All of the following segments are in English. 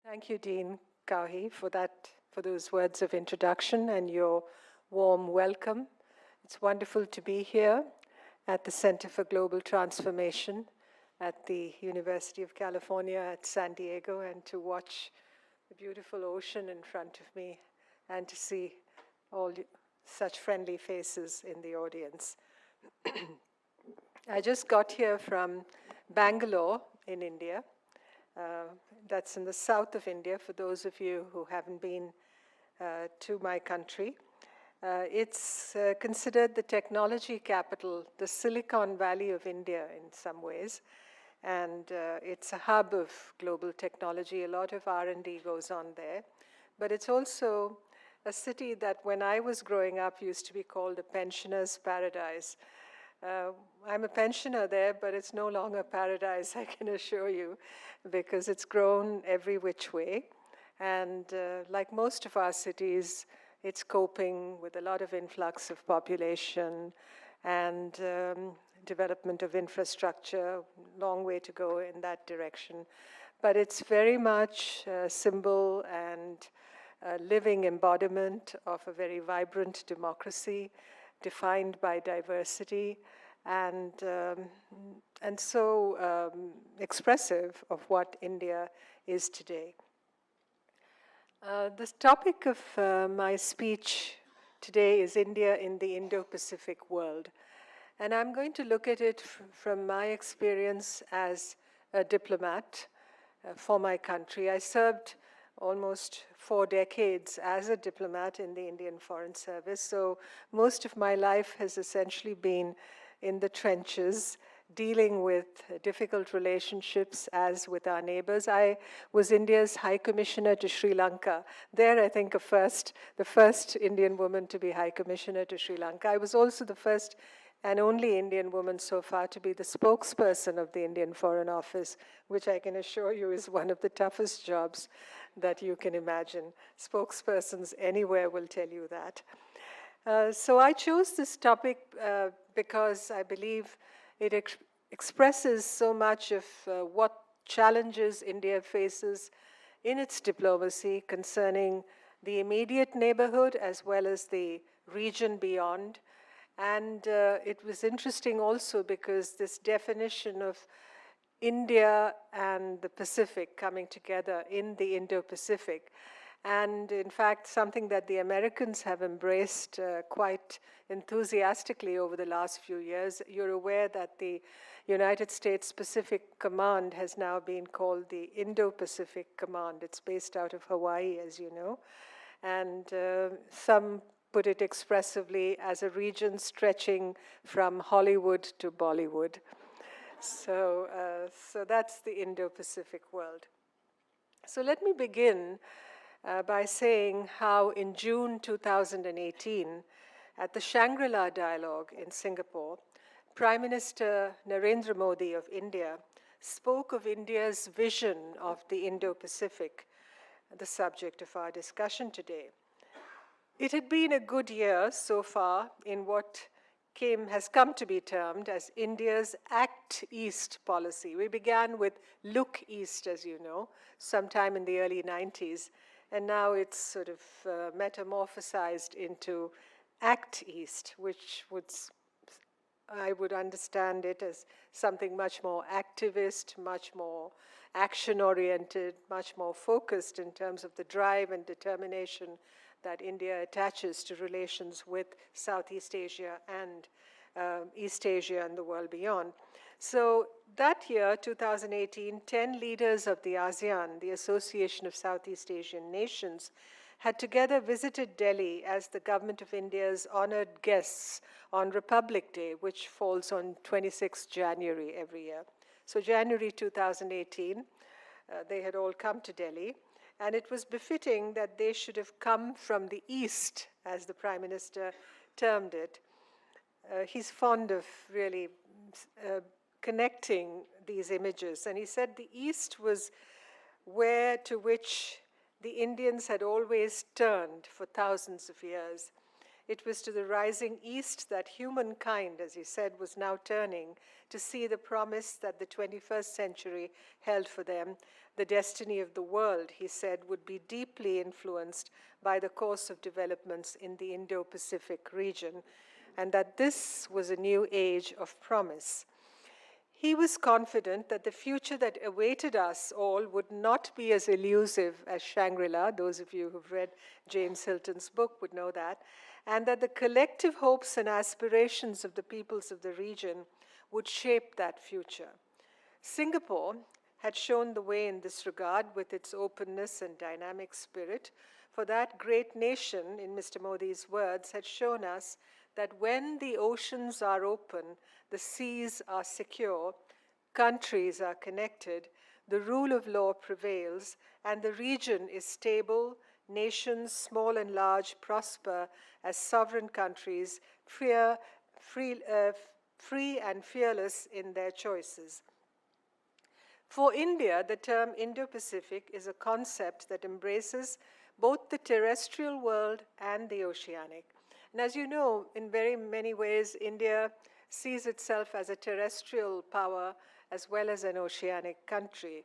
Thank you, Dean Kauhi, for those words of introduction and your warm welcome. It's wonderful to be here at the Center for Global Transformation at the University of California at San Diego, and to watch the beautiful ocean in front of me and to see all such friendly faces in the audience. I just got here from Bangalore in India. That's in the south of India, for those of you who haven't been to my country. It's considered the technology capital, the Silicon Valley of India in some ways. And it's a hub of global technology. A lot of R&D goes on there. But it's also a city that when I was growing up used to be called a pensioner's paradise. I'm a pensioner there, but it's no longer paradise, I can assure you, because it's grown every which way. And like most of our cities, it's coping with a lot of influx of population and development of infrastructure, long way to go in that direction. But it's very much a symbol and a living embodiment of a very vibrant democracy, defined by diversity, and so expressive of what India is today. The topic of my speech today is India in the Indo-Pacific world. And I'm going to look at it from my experience as a diplomat for my country. I served almost 4 decades as a diplomat in the Indian Foreign Service, so most of my life has essentially been in the trenches, dealing with difficult relationships as with our neighbors. I was India's High Commissioner to Sri Lanka. There, I think, the first Indian woman to be High Commissioner to Sri Lanka. I was also the first and only Indian woman so far to be the spokesperson of the Indian Foreign Office, which I can assure you is one of the toughest jobs that you can imagine. Spokespersons anywhere will tell you that. So I chose this topic because I believe it expresses so much of what challenges India faces in its diplomacy concerning the immediate neighborhood as well as the region beyond. And it was interesting also because this definition of India and the Pacific coming together in the Indo-Pacific, and in fact something that the Americans have embraced quite enthusiastically over the last few years. You're aware that the United States Pacific Command has now been called the Indo-Pacific Command. It's based out of Hawaii, as you know, and some put it expressively as a region stretching from Hollywood to Bollywood. So that's the Indo-Pacific world. So let me begin by saying how in June 2018, at the Shangri-La Dialogue in Singapore, Prime Minister Narendra Modi of India spoke of India's vision of the Indo-Pacific, the subject of our discussion today. It had been a good year so far in what has come to be termed as India's Act East policy. We began with Look East, as you know, sometime in the early 90s, and now it's sort of metamorphosized into Act East, which I would understand it as something much more activist, much more action-oriented, much more focused in terms of the drive and determination that India attaches to relations with Southeast Asia and East Asia and the world beyond. So that year, 2018, 10 leaders of the ASEAN, the Association of Southeast Asian Nations, had together visited Delhi as the government of India's honored guests on Republic Day, which falls on 26 January every year. So January 2018, they had all come to Delhi. And it was befitting that they should have come from the East, as the Prime Minister termed it. He's fond of really connecting these images. And he said the East was where to which the Indians had always turned for thousands of years. It was to the rising East that humankind, as he said, was now turning to see the promise that the 21st century held for them. The destiny of the world, he said, would be deeply influenced by the course of developments in the Indo-Pacific region, and that this was a new age of promise. He was confident that the future that awaited us all would not be as elusive as Shangri-La. Those of you who've read James Hilton's book would know that. And that the collective hopes and aspirations of the peoples of the region would shape that future. Singapore had shown the way in this regard with its openness and dynamic spirit. For that great nation, in Mr. Modi's words, had shown us that when the oceans are open, the seas are secure, countries are connected, the rule of law prevails, and the region is stable, nations, small and large, prosper as sovereign countries, free and fearless in their choices. For India, the term Indo-Pacific is a concept that embraces both the terrestrial world and the oceanic. And as you know, in very many ways, India sees itself as a terrestrial power as well as an oceanic country.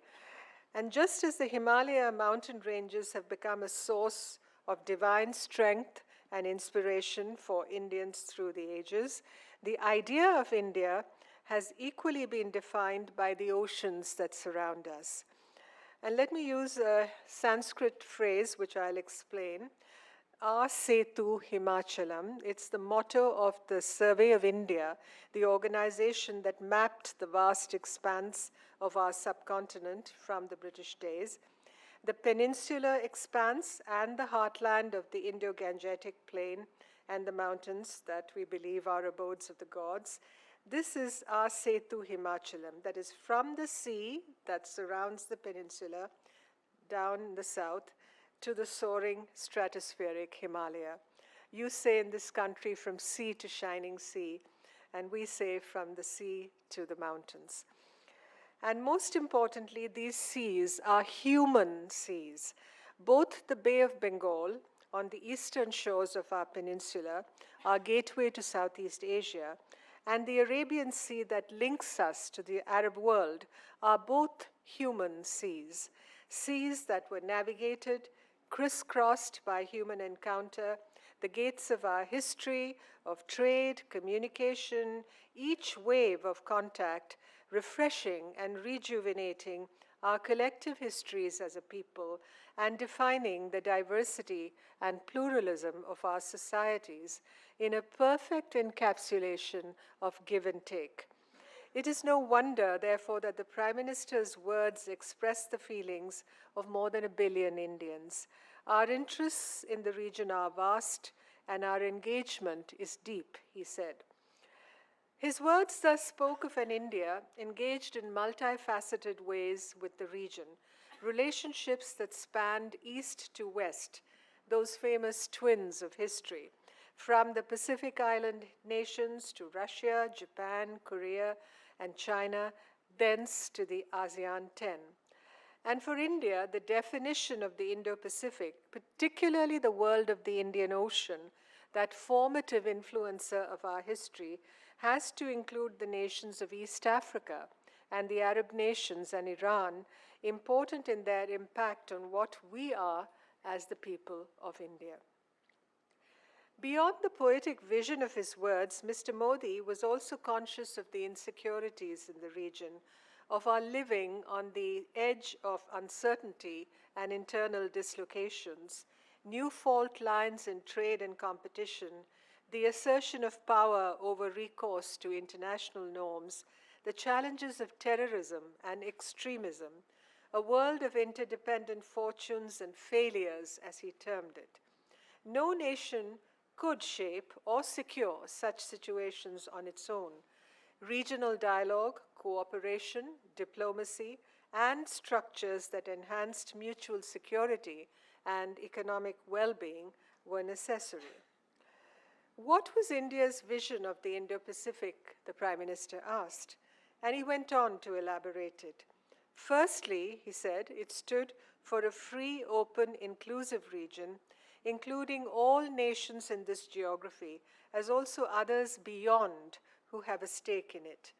And just as the Himalaya mountain ranges have become a source of divine strength and inspiration for Indians through the ages, the idea of India has equally been defined by the oceans that surround us. And let me use a Sanskrit phrase, which I'll explain. Setu Himachalam. It's the motto of the Survey of India, the organization that mapped the vast expanse of our subcontinent from the British days. The peninsular expanse and the heartland of the Indo-Gangetic plain and the mountains that we believe are abodes of the gods. This is Setu Himachalam, that is from the sea that surrounds the peninsula down in the south to the soaring stratospheric Himalaya. You say in this country from sea to shining sea, and we say from the sea to the mountains. And most importantly, these seas are human seas. Both the Bay of Bengal on the eastern shores of our peninsula, our gateway to Southeast Asia, and the Arabian Sea that links us to the Arab world are both human seas, seas that were navigated, crisscrossed by human encounter, the gates of our history, of trade, communication, each wave of contact, refreshing and rejuvenating our collective histories as a people and defining the diversity and pluralism of our societies in a perfect encapsulation of give and take. It is no wonder, therefore, that the Prime Minister's words express the feelings of more than 1 billion Indians. Our interests in the region are vast, and our engagement is deep, he said. His words thus spoke of an India engaged in multifaceted ways with the region, relationships that spanned east to west, those famous twins of history, from the Pacific Island nations to Russia, Japan, Korea, and China, thence to the ASEAN 10. And for India, the definition of the Indo-Pacific, particularly the world of the Indian Ocean, that formative influencer of our history, has to include the nations of East Africa and the Arab nations and Iran, important in their impact on what we are as the people of India. Beyond the poetic vision of his words, Mr. Modi was also conscious of the insecurities in the region, of our living on the edge of uncertainty and internal dislocations, new fault lines in trade and competition, the assertion of power over recourse to international norms, the challenges of terrorism and extremism, a world of interdependent fortunes and failures, as he termed it. No nation could shape or secure such situations on its own. Regional dialogue, cooperation, diplomacy, and structures that enhanced mutual security and economic well-being were necessary. What was India's vision of the Indo-Pacific, the Prime Minister asked, and he went on to elaborate it. Firstly, he said, it stood for a free, open, inclusive region including all nations in this geography, as also others beyond who have a stake in it.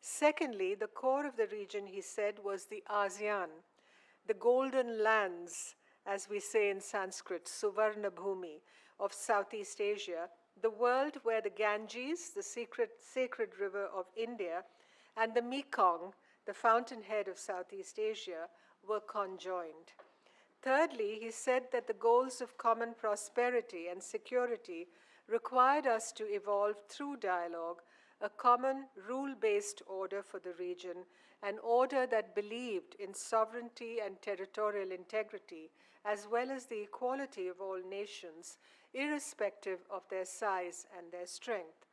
Secondly, the core of the region, he said, was the ASEAN, the golden lands, as we say in Sanskrit, Suvarna Bhumi, of Southeast Asia, the world where the Ganges, the sacred river of India, and the Mekong, the fountainhead of Southeast Asia, were conjoined. Thirdly, he said that the goals of common prosperity and security required us to evolve through dialogue a common rule-based order for the region, an order that believed in sovereignty and territorial integrity, as well as the equality of all nations, irrespective of their size and their strength.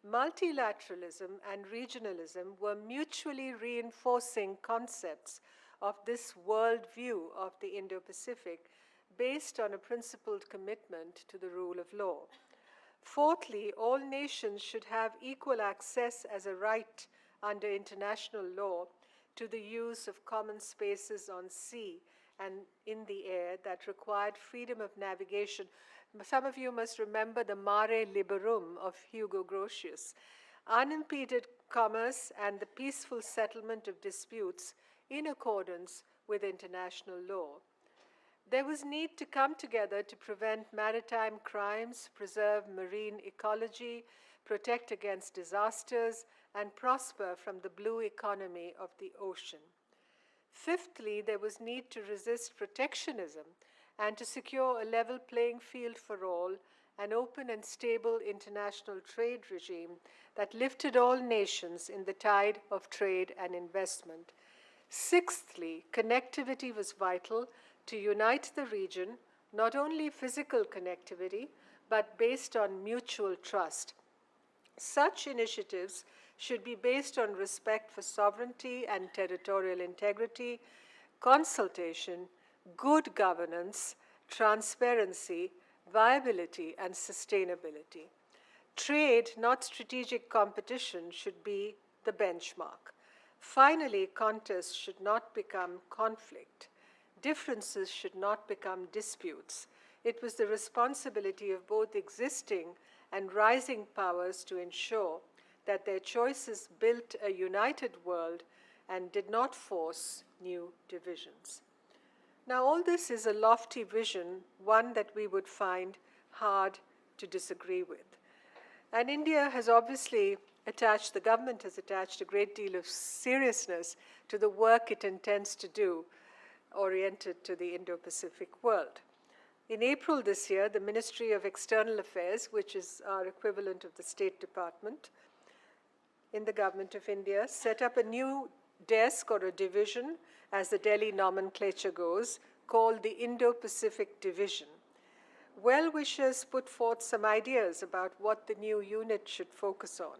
Multilateralism and regionalism were mutually reinforcing concepts of this worldview of the Indo-Pacific based on a principled commitment to the rule of law. Fourthly, all nations should have equal access as a right under international law to the use of common spaces on sea and in the air that required freedom of navigation. Some of you must remember the Mare Liberum of Hugo Grotius, unimpeded commerce and the peaceful settlement of disputes in accordance with international law. There was need to come together to prevent maritime crimes, preserve marine ecology, protect against disasters, and prosper from the blue economy of the ocean. Fifthly, there was need to resist protectionism and to secure a level playing field for all, an open and stable international trade regime that lifted all nations in the tide of trade and investment. Sixthly, connectivity was vital to unite the region, not only physical connectivity, but based on mutual trust. Such initiatives should be based on respect for sovereignty and territorial integrity, consultation, good governance, transparency, viability, and sustainability. Trade, not strategic competition, should be the benchmark. Finally, contests should not become conflict. Differences should not become disputes. It was the responsibility of both existing and rising powers to ensure that their choices built a united world and did not force new divisions. Now, all this is a lofty vision, one that we would find hard to disagree with. And India has obviously attached, the government has attached a great deal of seriousness to the work it intends to do oriented to the Indo-Pacific world. In April this year, the Ministry of External Affairs, which is our equivalent of the State Department in the government of India, set up a new desk or a division, as the Delhi nomenclature goes, called the Indo-Pacific Division. Well-wishers put forth some ideas about what the new unit should focus on,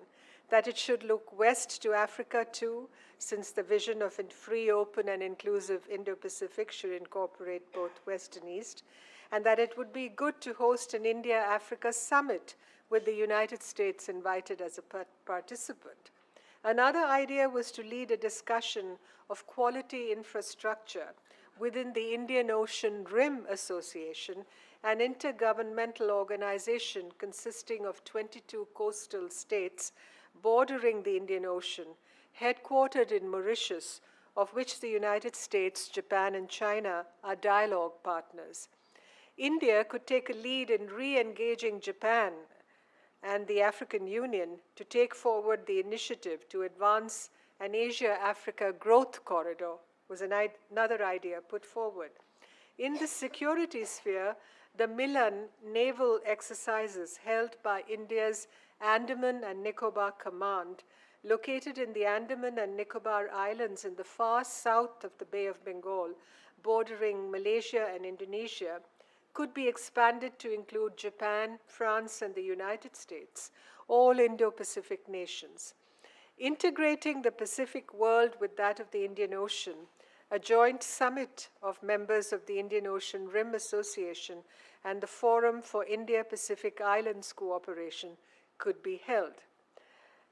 that it should look west to Africa too, since the vision of a free, open, and inclusive Indo-Pacific should incorporate both West and East, and that it would be good to host an India-Africa summit with the United States invited as a participant. Another idea was to lead a discussion of quality infrastructure within the Indian Ocean Rim Association, an intergovernmental organization consisting of 22 coastal states bordering the Indian Ocean, headquartered in Mauritius, of which the United States, Japan, and China are dialogue partners. India could take a lead in re-engaging Japan and the African Union to take forward the initiative to advance an Asia-Africa growth corridor, was another idea put forward. In the security sphere, the Milan naval exercises held by India's Andaman and Nicobar Command, located in the Andaman and Nicobar Islands in the far south of the Bay of Bengal, bordering Malaysia and Indonesia, could be expanded to include Japan, France, and the United States, all Indo-Pacific nations. Integrating the Pacific world with that of the Indian Ocean, a joint summit of members of the Indian Ocean Rim Association and the Forum for India-Pacific Islands Cooperation could be held.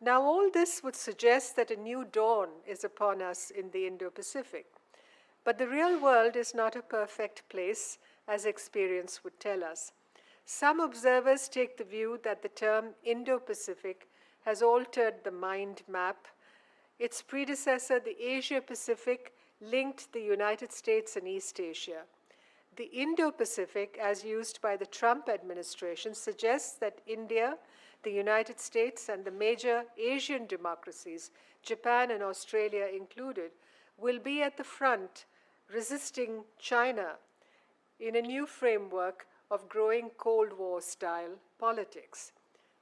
Now, all this would suggest that a new dawn is upon us in the Indo-Pacific. But the real world is not a perfect place, as experience would tell us. Some observers take the view that the term Indo-Pacific has altered the mind map. Its predecessor, the Asia-Pacific, linked the United States and East Asia. The Indo-Pacific, as used by the Trump administration, suggests that India, the United States, and the major Asian democracies, Japan and Australia included, will be at the front resisting China in a new framework of growing Cold War-style politics.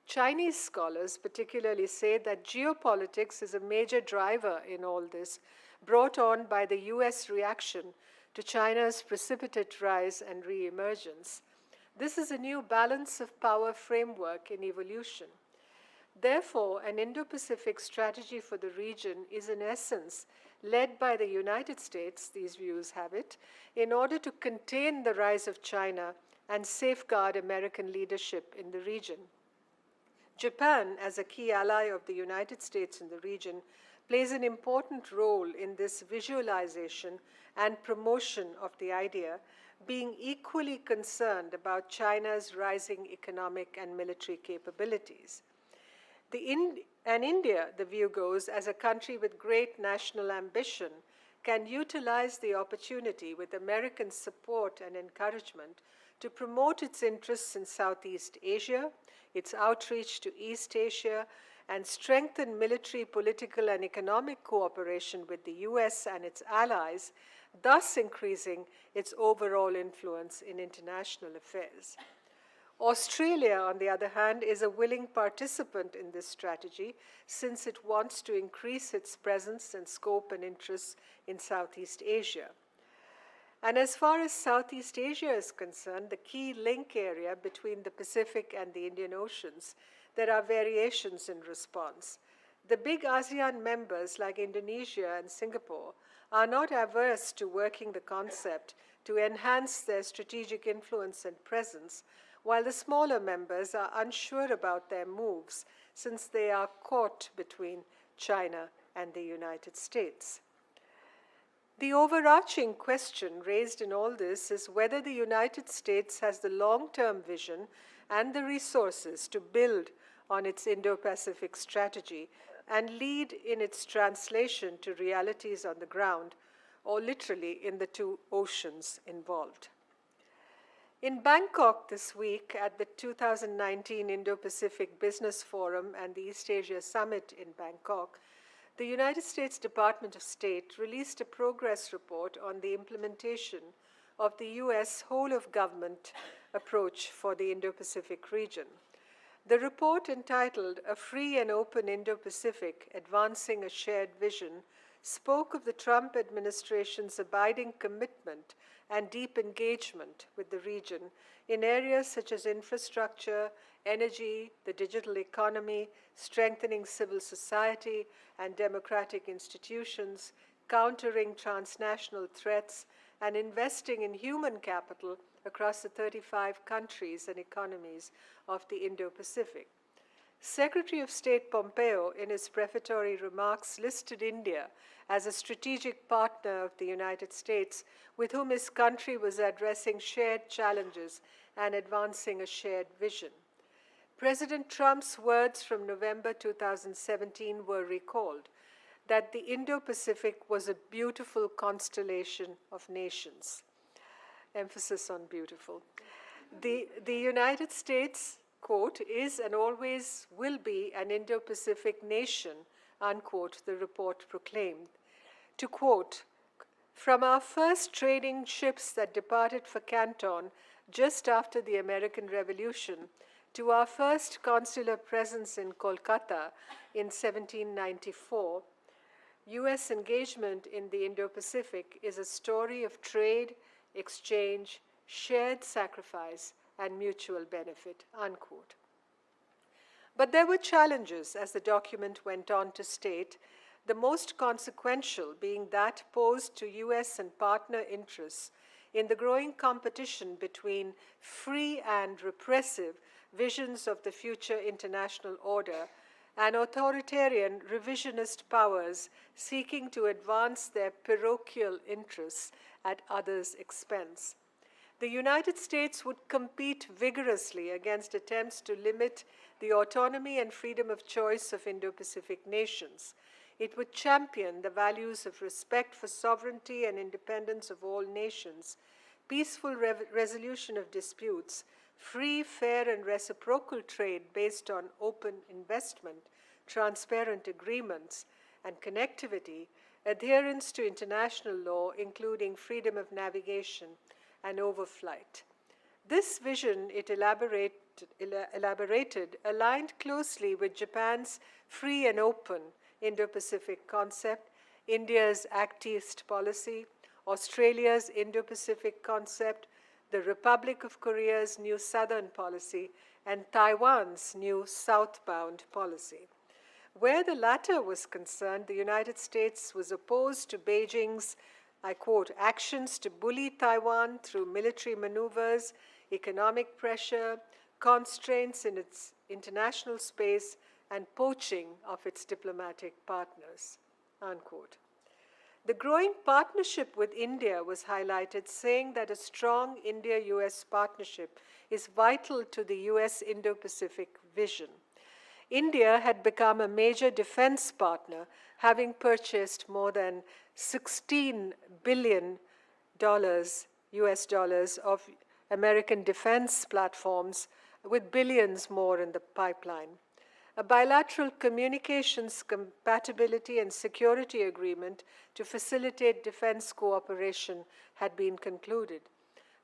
Chinese scholars particularly say that geopolitics is a major driver in all this, brought on by the US reaction to China's precipitate rise and re-emergence. This is a new balance of power framework in evolution. Therefore, an Indo-Pacific strategy for the region is in essence led by the United States, these views have it, in order to contain the rise of China and safeguard American leadership in the region. Japan, as a key ally of the United States in the region, plays an important role in this visualization and promotion of the idea, being equally concerned about China's rising economic and military capabilities. India, the view goes, as a country with great national ambition, can utilize the opportunity with American support and encouragement to promote its interests in Southeast Asia, its outreach to East Asia, and strengthen military, political, and economic cooperation with the US and its allies, thus increasing its overall influence in international affairs. Australia, on the other hand, is a willing participant in this strategy since it wants to increase its presence and scope and interests in Southeast Asia. And as far as Southeast Asia is concerned, the key link area between the Pacific and the Indian Oceans, there are variations in response. The big ASEAN members like Indonesia and Singapore are not averse to working the concept to enhance their strategic influence and presence, while the smaller members are unsure about their moves since they are caught between China and the United States. The overarching question raised in all this is whether the United States has the long-term vision and the resources to build on its Indo-Pacific strategy and lead in its translation to realities on the ground, or literally in the two oceans involved. In Bangkok this week at the 2019 Indo-Pacific Business Forum and the East Asia Summit in Bangkok, the United States Department of State released a progress report on the implementation of the US whole-of-government approach for the Indo-Pacific region. The report, entitled A Free and Open Indo-Pacific, Advancing a Shared Vision, spoke of the Trump administration's abiding commitment and deep engagement with the region in areas such as infrastructure, energy, the digital economy, strengthening civil society and democratic institutions, countering transnational threats, and investing in human capital across the 35 countries and economies of the Indo-Pacific. Secretary of State Pompeo, in his prefatory remarks, listed India as a strategic partner of the United States with whom his country was addressing shared challenges and advancing a shared vision. President Trump's words from November 2017 were recalled, that the Indo-Pacific was a beautiful constellation of nations. Emphasis on beautiful. The United States, quote, is and always will be an Indo-Pacific nation, unquote, the report proclaimed. To quote, from our first trading ships that departed for Canton just after the American Revolution to our first consular presence in Kolkata in 1794, US engagement in the Indo-Pacific is a story of trade, exchange, shared sacrifice, and mutual benefit, unquote. But there were challenges, as the document went on to state, the most consequential being that posed to US and partner interests in the growing competition between free and repressive visions of the future international order and authoritarian revisionist powers seeking to advance their parochial interests at others' expense. The United States would compete vigorously against attempts to limit the autonomy and freedom of choice of Indo-Pacific nations. It would champion the values of respect for sovereignty and independence of all nations, peaceful resolution of disputes, free, fair, and reciprocal trade based on open investment, transparent agreements, and connectivity, adherence to international law, including freedom of navigation and overflight. This vision, it elaborated, aligned closely with Japan's free and open Indo-Pacific concept, India's Act East policy, Australia's Indo-Pacific concept, the Republic of Korea's new Southern policy, and Taiwan's new southbound policy. Where the latter was concerned, the United States was opposed to Beijing's, I quote, actions to bully Taiwan through military maneuvers, economic pressure, constraints in its international space, and poaching of its diplomatic partners, unquote. The growing partnership with India was highlighted, saying that a strong India-US partnership is vital to the US Indo-Pacific vision. India had become a major defense partner, having purchased more than $16 billion US dollars of American defense platforms, with billions more in the pipeline. A bilateral communications compatibility and security agreement to facilitate defense cooperation had been concluded.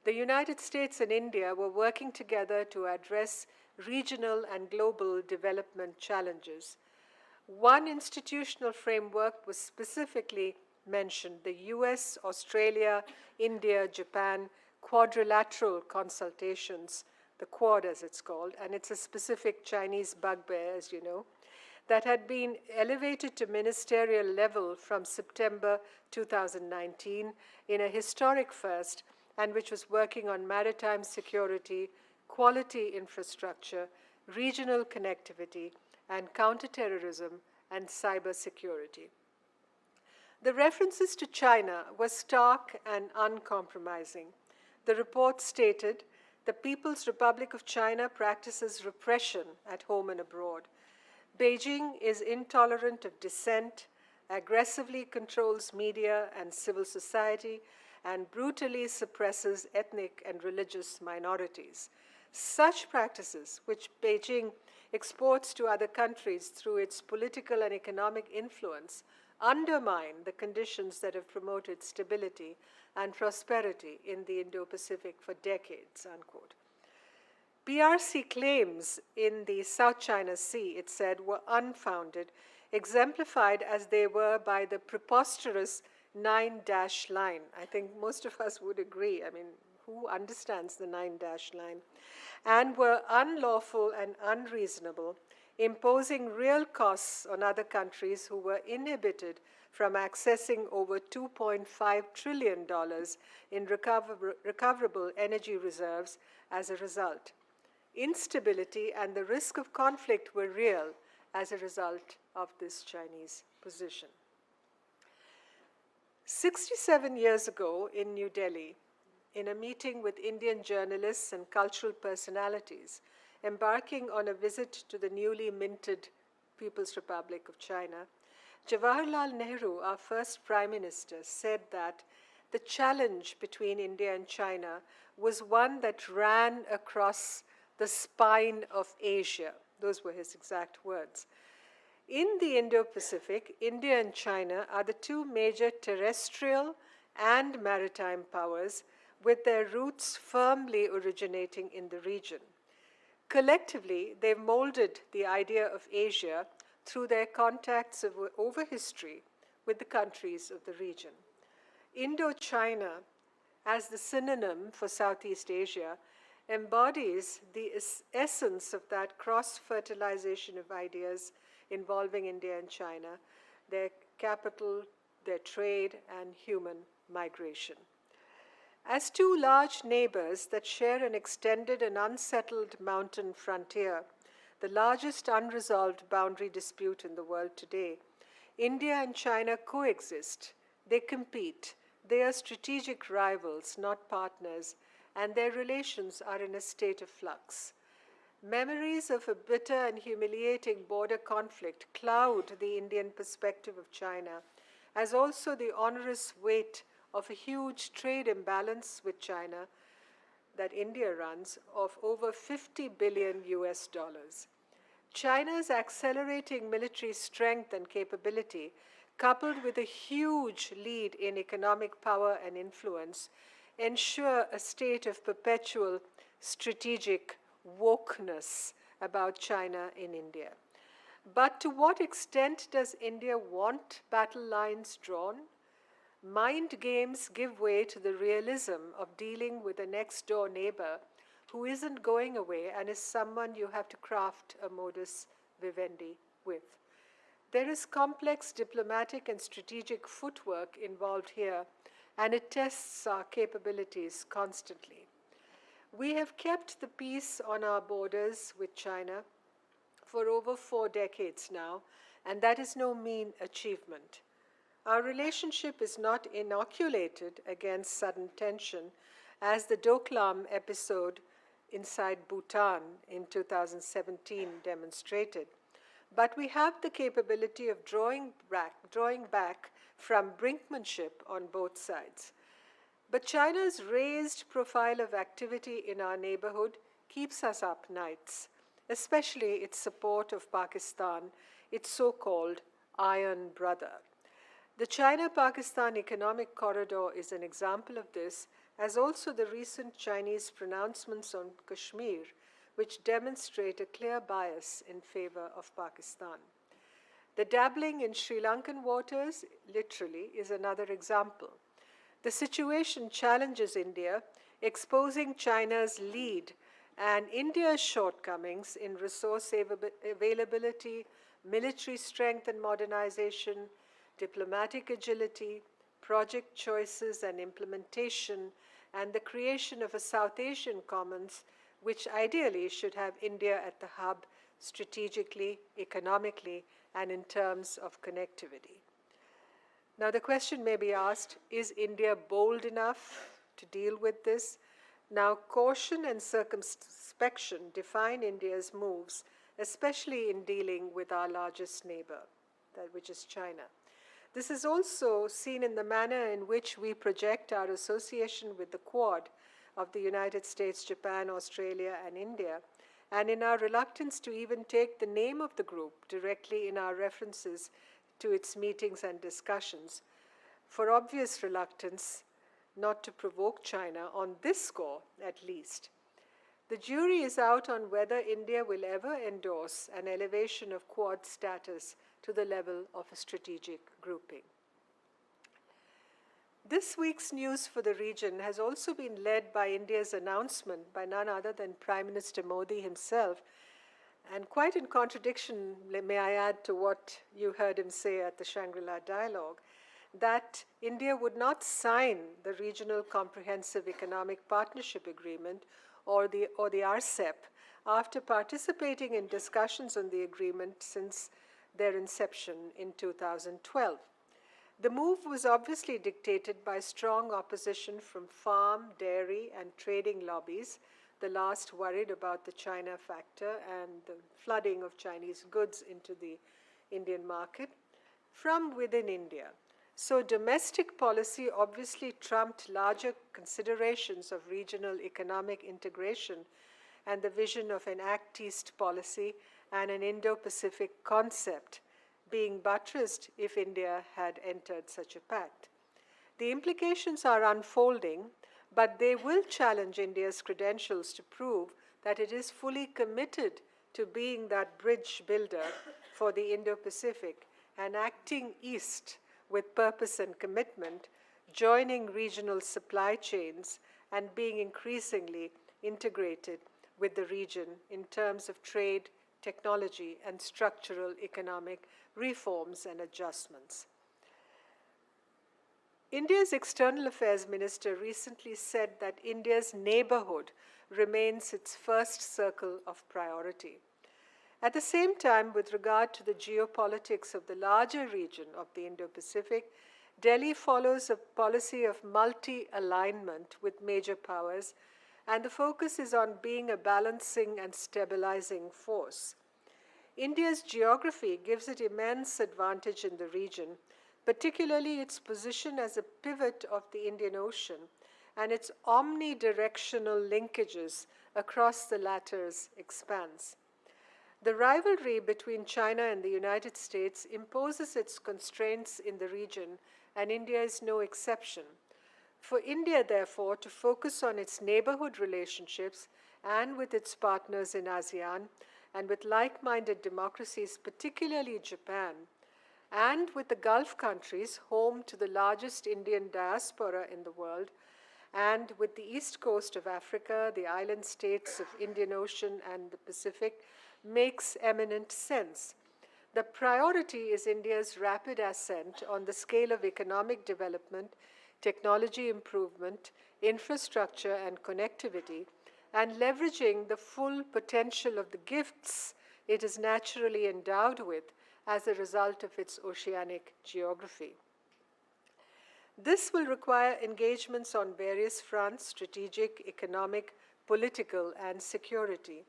The United States and India were working together to address regional and global development challenges. One institutional framework was specifically mentioned, the US, Australia, India, Japan quadrilateral consultations, the Quad as it's called, and it's a specific Chinese bugbear, as you know, that had been elevated to ministerial level from September 2019 in a historic first, and which was working on maritime security, quality infrastructure, regional connectivity, and counterterrorism and cybersecurity. The references to China were stark and uncompromising. The report stated, the People's Republic of China practices repression at home and abroad. Beijing is intolerant of dissent, aggressively controls media and civil society, and brutally suppresses ethnic and religious minorities. Such practices, which Beijing exports to other countries through its political and economic influence, undermine the conditions that have promoted stability and prosperity in the Indo-Pacific for decades, unquote. PRC claims in the South China Sea, it said, were unfounded, exemplified as they were by the preposterous 9-dash line. I think most of us would agree. I mean, who understands the 9-dash line? And were unlawful and unreasonable, imposing real costs on other countries who were inhibited from accessing over $2.5 trillion in recoverable energy reserves as a result. Instability and the risk of conflict were real as a result of this Chinese position. 67 years ago in New Delhi, in a meeting with Indian journalists and cultural personalities, embarking on a visit to the newly minted People's Republic of China, Jawaharlal Nehru, our first Prime Minister, said that the challenge between India and China was one that ran across the spine of Asia. Those were his exact words. In the Indo-Pacific, India and China are the two major terrestrial and maritime powers, with their roots firmly originating in the region. Collectively, they've molded the idea of Asia through their contacts over history with the countries of the region. Indo-China, as the synonym for Southeast Asia, embodies the essence of that cross-fertilization of ideas involving India and China, their capital, their trade, and human migration. As two large neighbors that share an extended and unsettled mountain frontier, the largest unresolved boundary dispute in the world today, India and China coexist, they compete, they are strategic rivals, not partners, and their relations are in a state of flux. Memories of a bitter and humiliating border conflict cloud the Indian perspective of China, as also the onerous weight of a huge trade imbalance with China that India runs of over 50 billion US dollars. China's accelerating military strength and capability, coupled with a huge lead in economic power and influence, ensure a state of perpetual strategic wokeness about China in India. But to what extent does India want battle lines drawn? Mind games give way to the realism of dealing with a next door neighbor who isn't going away and is someone you have to craft a modus vivendi with. There is complex diplomatic and strategic footwork involved here, and it tests our capabilities constantly. We have kept the peace on our borders with China for over 4 decades now, and that is no mean achievement. Our relationship is not inoculated against sudden tension, as the Doklam episode inside Bhutan in 2017 demonstrated. But we have the capability of drawing back from brinkmanship on both sides. But China's raised profile of activity in our neighborhood keeps us up nights, especially its support of Pakistan, its so-called iron brother. The China-Pakistan Economic Corridor is an example of this, as also the recent Chinese pronouncements on Kashmir, which demonstrate a clear bias in favor of Pakistan. The dabbling in Sri Lankan waters, literally, is another example. The situation challenges India, exposing China's lead and India's shortcomings in resource availability, military strength and modernization, diplomatic agility, project choices and implementation, and the creation of a South Asian Commons, which ideally should have India at the hub strategically, economically, and in terms of connectivity. Now, the question may be asked, is India bold enough to deal with this? Now, caution and circumspection define India's moves, especially in dealing with our largest neighbor, which is China. This is also seen in the manner in which we project our association with the Quad of the United States, Japan, Australia, and India, and in our reluctance to even take the name of the group directly in our references to its meetings and discussions, for obvious reluctance not to provoke China on this score at least. The jury is out on whether India will ever endorse an elevation of Quad status to the level of a strategic grouping. This week's news for the region has also been led by India's announcement by none other than Prime Minister Modi himself, and quite in contradiction, may I add, to what you heard him say at the Shangri-La Dialogue, that India would not sign the Regional Comprehensive Economic Partnership Agreement or the RCEP after participating in discussions on the agreement since their inception in 2012. The move was obviously dictated by strong opposition from farm, dairy, and trading lobbies, the last worried about the China factor and the flooding of Chinese goods into the Indian market, from within India. So domestic policy obviously trumped larger considerations of regional economic integration and the vision of an Act East policy and an Indo-Pacific concept being buttressed if India had entered such a pact. The implications are unfolding, but they will challenge India's credentials to prove that it is fully committed to being that bridge builder for the Indo-Pacific and acting east with purpose and commitment, joining regional supply chains and being increasingly integrated with the region in terms of trade, technology, and structural economic reforms and adjustments. India's External Affairs Minister recently said that India's neighborhood remains its first circle of priority. At the same time, with regard to the geopolitics of the larger region of the Indo-Pacific, Delhi follows a policy of multi-alignment with major powers, and the focus is on being a balancing and stabilizing force. India's geography gives it immense advantage in the region, particularly its position as a pivot of the Indian Ocean and its omnidirectional linkages across the latter's expanse. The rivalry between China and the United States imposes its constraints in the region, and India is no exception. For India, therefore, to focus on its neighborhood relationships and with its partners in ASEAN and with like-minded democracies, particularly Japan, and with the Gulf countries, home to the largest Indian diaspora in the world, and with the east coast of Africa, the island states of Indian Ocean and the Pacific, makes eminent sense. The priority is India's rapid ascent on the scale of economic development, technology improvement, infrastructure, and connectivity, and leveraging the full potential of the gifts it is naturally endowed with as a result of its oceanic geography. This will require engagements on various fronts: strategic, economic, political, and security.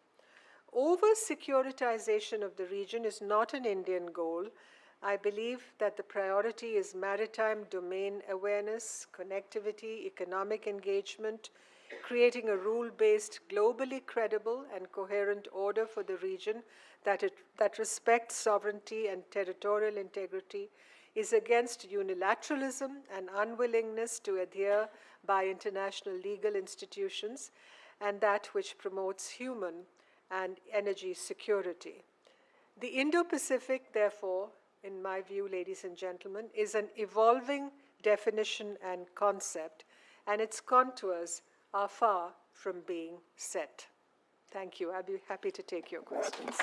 Over-securitization of the region is not an Indian goal. I believe that the priority is maritime domain awareness, connectivity, economic engagement, creating a rule-based, globally credible and coherent order for the region that respects sovereignty and territorial integrity, is against unilateralism and unwillingness to adhere by international legal institutions, and that which promotes human and energy security. The Indo-Pacific, therefore, in my view, ladies and gentlemen, is an evolving definition and concept, and its contours are far from being set. Thank you. I'll be happy to take your questions.